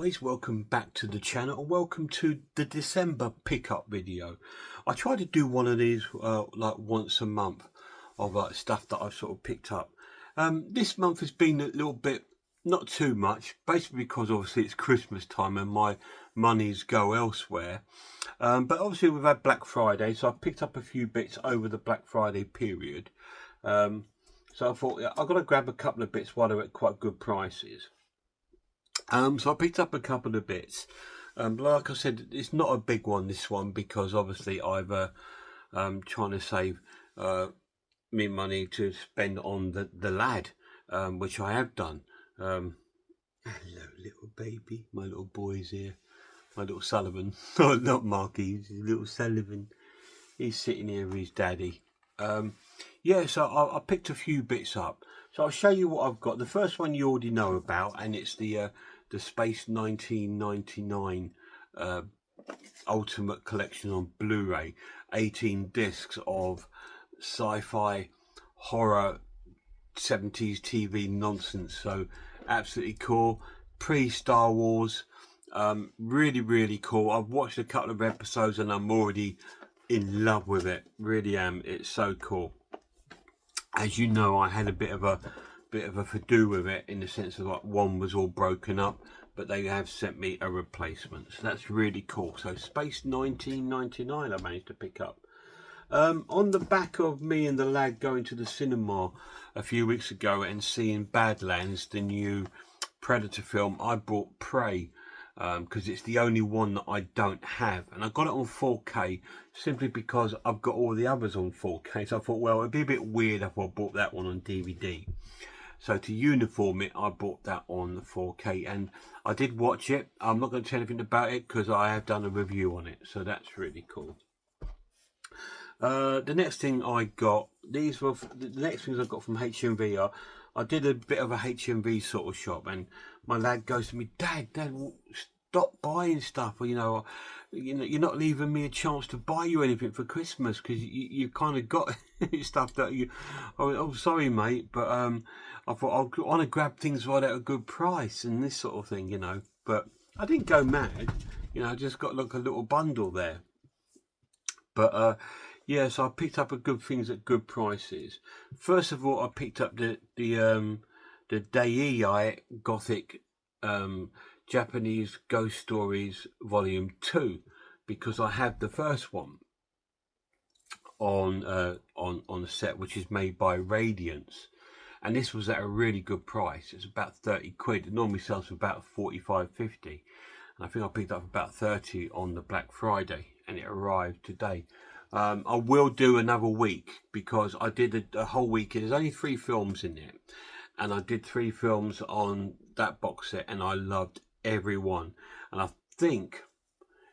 boys, welcome back to the channel and welcome to the December pickup video. I try to do one of these like once a month of like stuff that I've sort of picked up. This month has been a little bit, not too much, basically because obviously it's Christmas time and my monies go elsewhere. But obviously we've had Black Friday, so I picked up a few bits over the Black Friday period. So I thought, yeah, I've got to grab a couple of bits while they're at quite good prices. So I picked up a couple of bits. Like I said, it's not a big one, this one, because obviously I've trying to save me money to spend on the lad, which I have done. Hello, little baby. My little boy's here. My little Sullivan. Oh, not Marky, he's little Sullivan. He's sitting here with his daddy. Yeah, so I picked a few bits up. So I'll show you what I've got. The first one you already know about, and it's the Space 1999 Ultimate Collection on Blu-ray. 18 discs of sci-fi, horror, 70s TV nonsense. So absolutely cool. Pre-Star Wars. Really, really cool. I've watched a couple of episodes and I'm already in love with it. Really am. It's so cool. As you know, I had a bit of a to-do with it, in the sense of like one was all broken up, but they have sent me a replacement, so that's really cool. So Space 1999 I managed to pick up. On the back of me and the lad going to the cinema a few weeks ago and seeing Badlands, the new Predator film, I bought Prey, because it's the only one that I don't have, and I got it on 4K simply because I've got all the others on 4K. So I thought, well, it'd be a bit weird if I bought that one on DVD. So to uniform it, I bought that on the 4K, and I did watch it. I'm not going to tell anything about it because I have done a review on it, so that's really cool. The next thing I got, these were the next things I got from HMV. I did a bit of a HMV sort of shop, and my lad goes to me, Dad, stop buying stuff. Or, you know, you're not leaving me a chance to buy you anything for Christmas because you kind of got stuff that you. Oh, sorry, mate, but I thought I want to grab things right at a good price and this sort of thing, you know. But I didn't go mad, you know. I just got like a little bundle there. But yeah, so I picked up a good things at good prices. First of all, I picked up the Dai Gothic Japanese Ghost Stories Volume 2, because I had the first one on a set which is made by Radiance, and this was at a really good price. It's about 30 quid. It normally sells for about 45-50, and I think I picked up about 30 on the Black Friday, and it arrived today. I will do another week because I did a whole week. There's only 3 films in it, and I did 3 films on that box set, and I loved every one. And I think,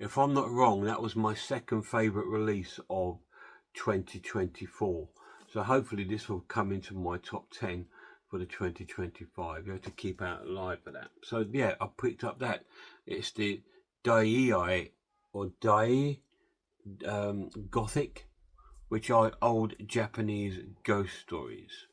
if I'm not wrong, that was my second favourite release of 2024. So hopefully this will come into my top 10 for the 2025. You have to keep out alive for that. So yeah, I picked up that. It's the Dai Gothic, which are old Japanese ghost stories.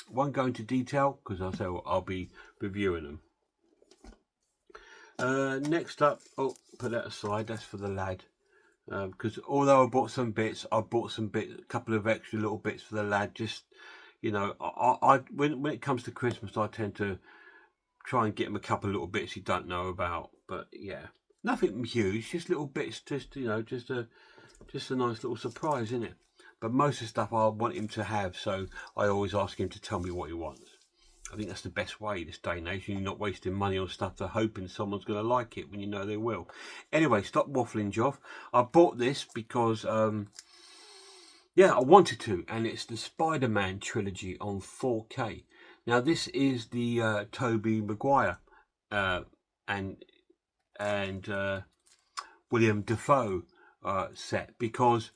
Won't go into detail because I'll be reviewing them. Next up, put that aside, that's for the lad. Because although I bought some bits, a couple of extra little bits for the lad. Just, you know, when it comes to Christmas, I tend to try and get him a couple of little bits he don't know about. But yeah, nothing huge, just little bits, just, you know, just a nice little surprise, isn't it? But most of the stuff I want him to have, so I always ask him to tell me what he wants. I think that's the best way this day and age. You're not wasting money on stuff to hoping someone's going to like it when you know they will. Anyway, stop waffling, Joff. I bought this because, yeah, I wanted to, and it's the Spider-Man trilogy on 4K. Now, this is the Tobey Maguire and William Dafoe set, because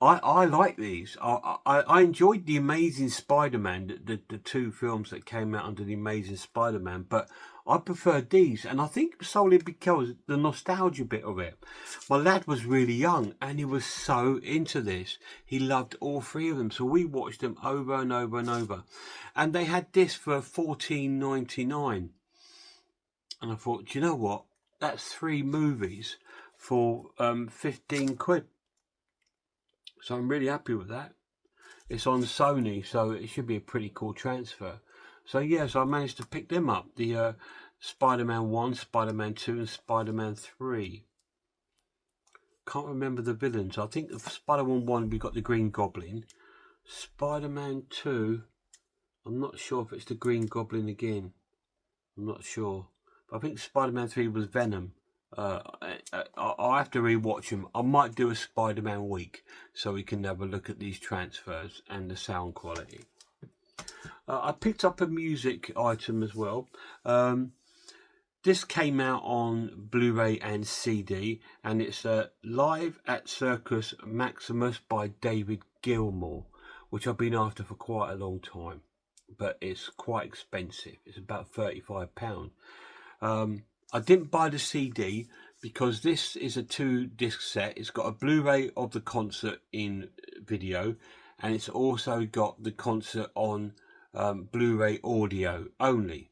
I like these. I enjoyed the Amazing Spider-Man, the 2 films that came out under the Amazing Spider-Man, but I preferred these, and I think solely because the nostalgia bit of it. My lad was really young and he was so into this. He loved all 3 of them, so we watched them over and over and over. And they had this for $14.99, and I thought, do you know what? that's 3 movies for 15 quid. So I'm really happy with that. It's on Sony, so it should be a pretty cool transfer. So yes, I managed to pick them up. The Spider-Man 1, Spider-Man 2 and Spider-Man 3. Can't remember the villains. I think for Spider-Man 1 we got the Green Goblin. Spider-Man 2, I'm not sure if it's the Green Goblin again. I'm not sure. But I think Spider-Man 3 was Venom. I'll have to rewatch them. I might do a Spider-Man week so we can have a look at these transfers and the sound quality. I picked up a music item as well. This came out on Blu-ray and CD, and it's Live at Circus Maximus by David Gilmour, which I've been after for quite a long time, but it's quite expensive. It's about £35. I didn't buy the CD because this is a 2-disc set. It's got a Blu-ray of the concert in video, and it's also got the concert on Blu-ray audio only.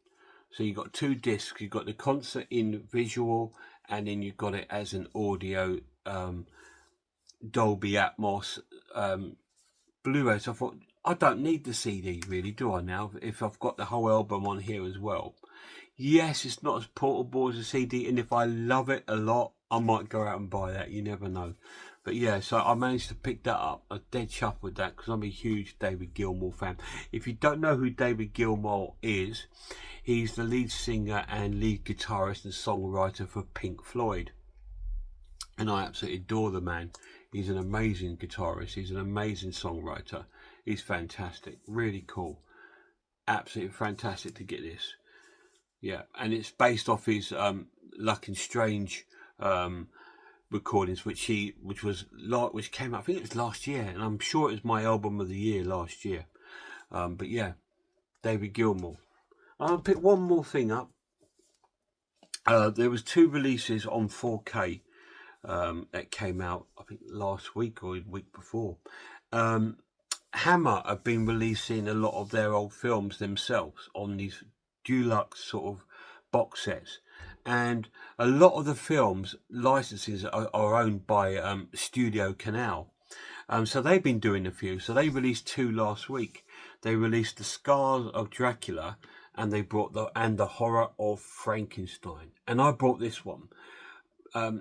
So you've got 2 discs. You've got the concert in visual, and then you've got it as an audio Dolby Atmos Blu-ray. So I thought, I don't need the CD really, do I now, if I've got the whole album on here as well? Yes, it's not as portable as a CD, and if I love it a lot, I might go out and buy that. You never know. But yeah, so I managed to pick that up. I'm dead chuffed with that because I'm a huge David Gilmour fan. If you don't know who David Gilmour is, he's the lead singer and lead guitarist and songwriter for Pink Floyd. And I absolutely adore the man. He's an amazing guitarist. He's an amazing songwriter. He's fantastic. Really cool. Absolutely fantastic to get this. Yeah, and it's based off his Luck and Strange recordings, which came out, I think it was last year, and I'm sure it was my album of the year last year. But yeah, David Gilmour. I'll pick one more thing up. There was 2 releases on 4K that came out, I think last week or the week before. Hammer have been releasing a lot of their old films themselves on these deluxe sort of box sets, and a lot of the films licenses are owned by Studio Canal. So they've been doing a few. So they released 2 last week. They released The Scars of Dracula, and they brought the Horror of Frankenstein. And I brought this one. I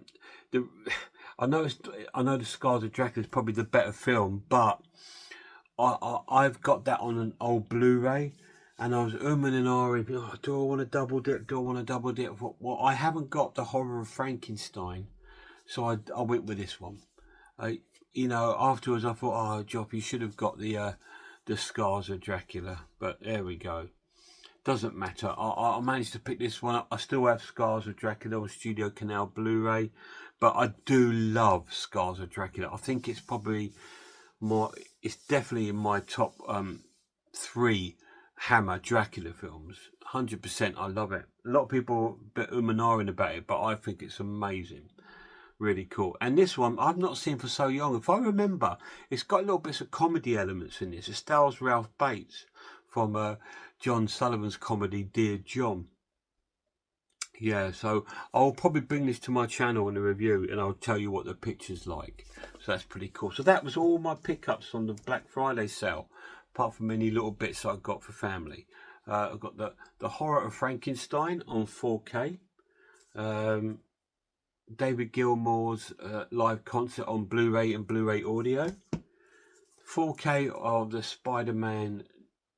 know The Scars of Dracula is probably the better film, but I've got that on an old Blu-ray, and I was umming and ahhing. Oh, do I want to double dip? Do I want to double dip? Well, I haven't got the Horror of Frankenstein, so I went with this one. Afterwards I thought, oh, Job, you should have got the Scars of Dracula, but there we go. Doesn't matter. I managed to pick this one up. I still have Scars of Dracula on Studio Canal Blu-ray, but I do love Scars of Dracula. I think it's probably it's definitely in my top 3 Hammer Dracula films. 100%. I love it. A lot of people a bit and ahhing about it, but I think it's amazing. Really cool. And this one I've not seen for so long. If I remember, it's got little bits of comedy elements in this. It stars Ralph Bates from John Sullivan's comedy Dear John. Yeah, so I'll probably bring this to my channel in a review, and I'll tell you what the picture's like. So that's pretty cool. So that was all my pickups on the Black Friday sale, apart from any little bits I got for family. I've got the Horror of Frankenstein on 4K. David Gilmour's live concert on Blu-ray and Blu-ray audio. 4K of the Spider-Man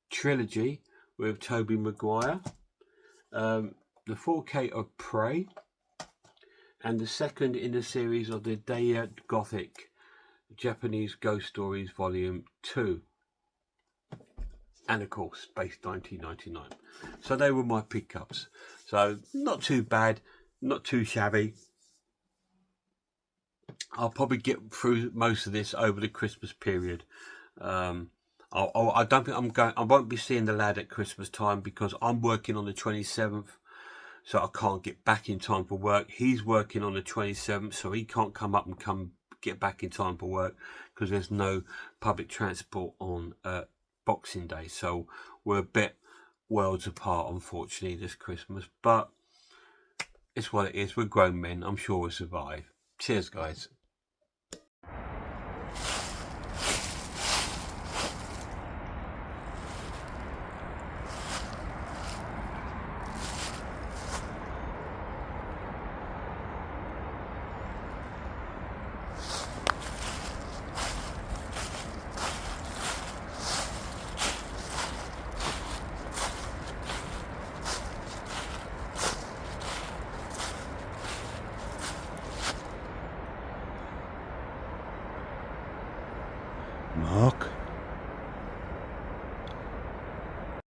trilogy with Tobey Maguire. The 4K of Prey. And the second in the series of the Daya Gothic Japanese Ghost Stories Volume 2. And of course, Space 1999. So they were my pickups. So not too bad, not too shabby. I'll probably get through most of this over the Christmas period. I don't think I won't be seeing the lad at Christmas time because I'm working on the 27th, so I can't get back in time for work. He's working on the 27th, so he can't come up and get back in time for work because there's no public transport on Boxing Day. So we're a bit worlds apart, unfortunately, this Christmas. But It's what it is. We're grown men. I'm sure we'll survive. Cheers, guys. Mark?